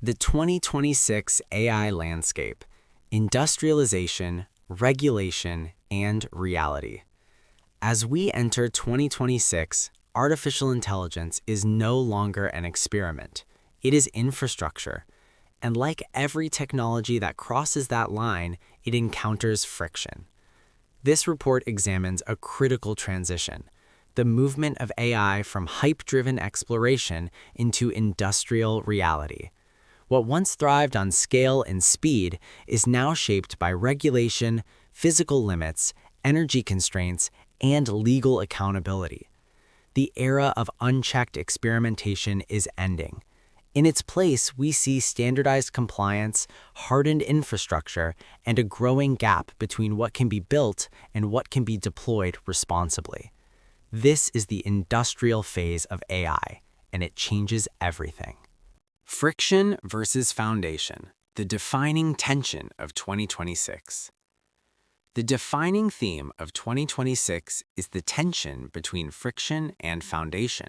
The 2026 AI landscape, industrialization, regulation, and reality. As we enter 2026, artificial intelligence is no longer an experiment. It is infrastructure. And like every technology that crosses that line, it encounters friction. This report examines a critical transition, the movement of AI from hype-driven exploration into industrial reality. What once thrived on scale and speed is now shaped by regulation, physical limits, energy constraints, and legal accountability. The era of unchecked experimentation is ending. In its place, we see standardized compliance, hardened infrastructure, and a growing gap between what can be built and what can be deployed responsibly. This is the industrial phase of AI, and it changes everything. Friction versus foundation, the defining tension of 2026. The defining theme of 2026 is the tension between friction and foundation.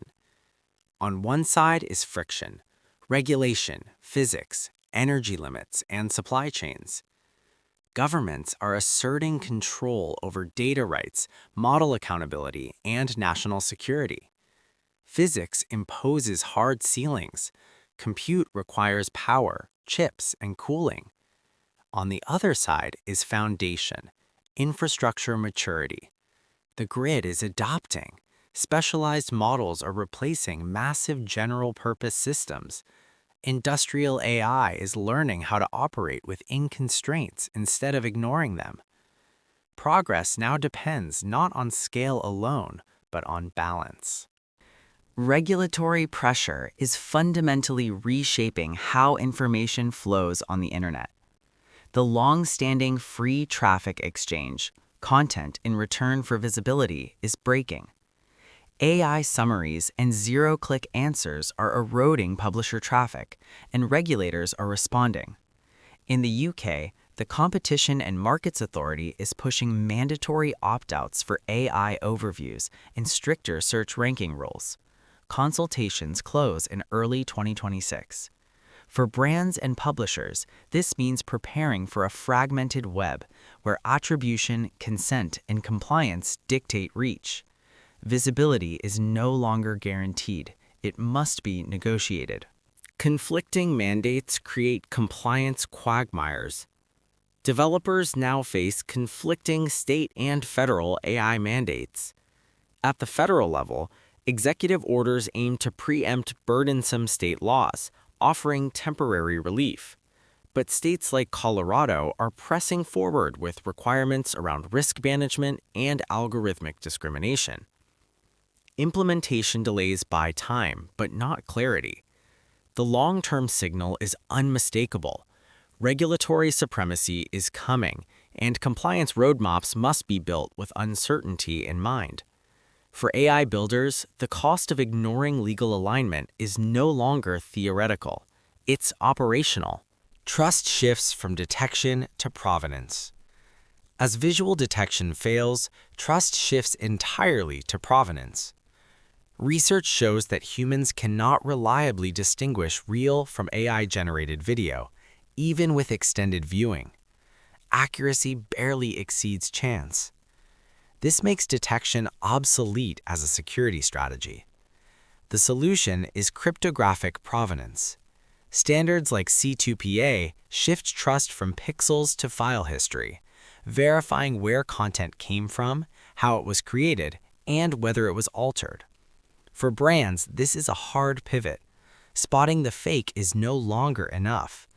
On one side is friction, regulation, physics, energy limits, and supply chains. Governments are asserting control over data rights, model accountability, and national security. Physics imposes hard ceilings. Compute requires power, chips, and cooling. On the other side is foundation, infrastructure maturity. The grid is adopting. Specialized models are replacing massive general-purpose systems. Industrial AI is learning how to operate within constraints instead of ignoring them. Progress now depends not on scale alone, but on balance. Regulatory pressure is fundamentally reshaping how information flows on the internet. The long-standing free traffic exchange, content in return for visibility, is breaking. AI summaries and zero-click answers are eroding publisher traffic, and regulators are responding. In the UK, the Competition and Markets Authority is pushing mandatory opt-outs for AI overviews and stricter search ranking rules. Consultations close in early 2026. For brands and publishers, this means preparing for a fragmented web where attribution, consent, and compliance dictate reach. Visibility is no longer guaranteed. It must be negotiated. Conflicting mandates create compliance quagmires. Developers now face conflicting state and federal AI mandates. At the federal level, executive orders aim to preempt burdensome state laws, offering temporary relief. But states like Colorado are pressing forward with requirements around risk management and algorithmic discrimination. Implementation delays buy time, but not clarity. The long-term signal is unmistakable. Regulatory supremacy is coming, and compliance roadmaps must be built with uncertainty in mind. For AI builders, the cost of ignoring legal alignment is no longer theoretical. It's operational. Trust shifts from detection to provenance. As visual detection fails, trust shifts entirely to provenance. Research shows that humans cannot reliably distinguish real from AI-generated video, even with extended viewing. Accuracy barely exceeds chance. This makes detection obsolete as a security strategy. The solution is cryptographic provenance. Standards like C2PA shift trust from pixels to file history, verifying where content came from, how it was created, and whether it was altered. For brands, this is a hard pivot. Spotting the fake is no longer enough.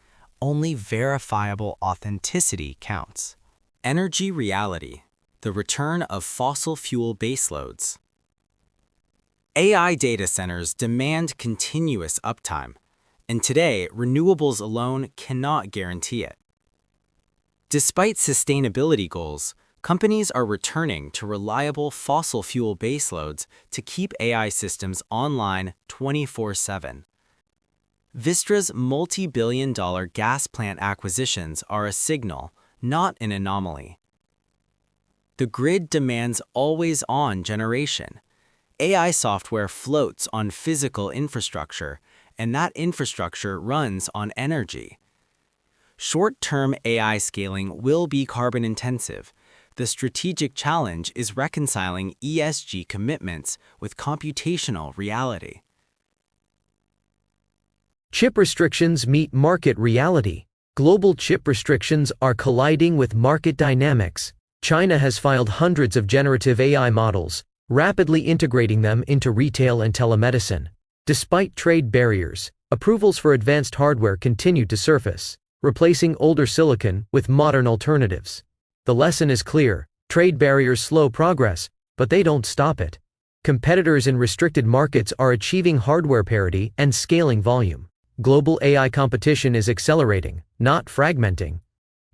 Only verifiable authenticity counts. Energy reality, the return of fossil fuel baseloads. AI data centers demand continuous uptime, and today, renewables alone cannot guarantee it. Despite sustainability goals, companies are returning to reliable fossil fuel baseloads to keep AI systems online 24/7. Vistra's multi-billion-dollar gas plant acquisitions are a signal, not an anomaly. The grid demands always-on generation. AI software floats on physical infrastructure, and that infrastructure runs on energy. Short-term AI scaling will be carbon-intensive. The strategic challenge is reconciling ESG commitments with computational reality. Chip restrictions meet market reality. Global chip restrictions are colliding with market dynamics. China has filed hundreds of generative AI models, rapidly integrating them into retail and telemedicine. Despite trade barriers, approvals for advanced hardware continue to surface, replacing older silicon with modern alternatives. The lesson is clear: trade barriers slow progress, but they don't stop it. Competitors in restricted markets are achieving hardware parity and scaling volume. Global AI competition is accelerating, not fragmenting.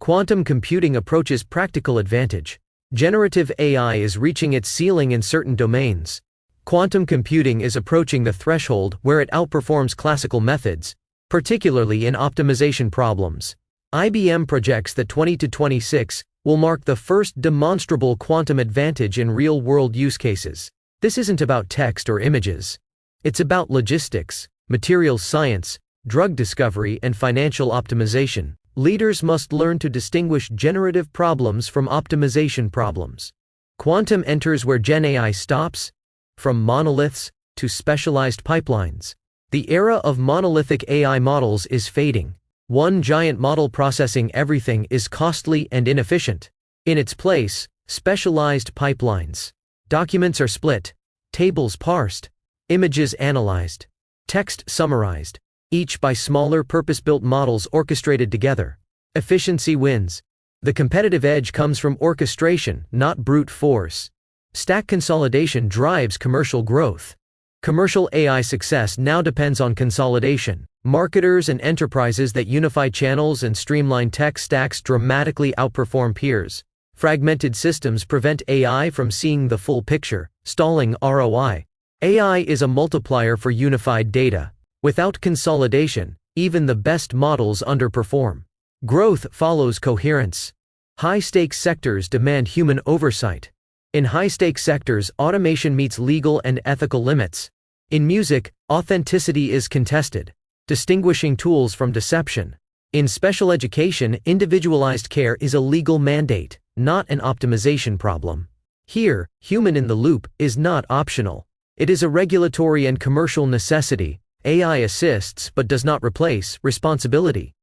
Quantum computing approaches practical advantage. Generative AI is reaching its ceiling in certain domains. Quantum computing is approaching the threshold where it outperforms classical methods, particularly in optimization problems. IBM projects that 2026 will mark the first demonstrable quantum advantage in real-world use cases. This isn't about text or images. It's about logistics, materials science, drug discovery, and financial optimization. Leaders must learn to distinguish generative problems from optimization problems. Quantum enters where Gen AI stops, from monoliths to specialized pipelines. The era of monolithic AI models is fading. One giant model processing everything is costly and inefficient. In its place, specialized pipelines. Documents are split, tables parsed, images analyzed, text summarized, each by smaller purpose-built models orchestrated together. Efficiency wins. The competitive edge comes from orchestration, not brute force. Stack consolidation drives commercial growth. Commercial AI success now depends on consolidation. Marketers and enterprises that unify channels and streamline tech stacks dramatically outperform peers. Fragmented systems prevent AI from seeing the full picture, stalling ROI. AI is a multiplier for unified data. Without consolidation, even the best models underperform. Growth follows coherence. High-stakes sectors demand human oversight. In high-stakes sectors, automation meets legal and ethical limits. In music, authenticity is contested, distinguishing tools from deception. In special education, individualized care is a legal mandate, not an optimization problem. Here, human in the loop is not optional. It is a regulatory and commercial necessity. AI assists but does not replace responsibility.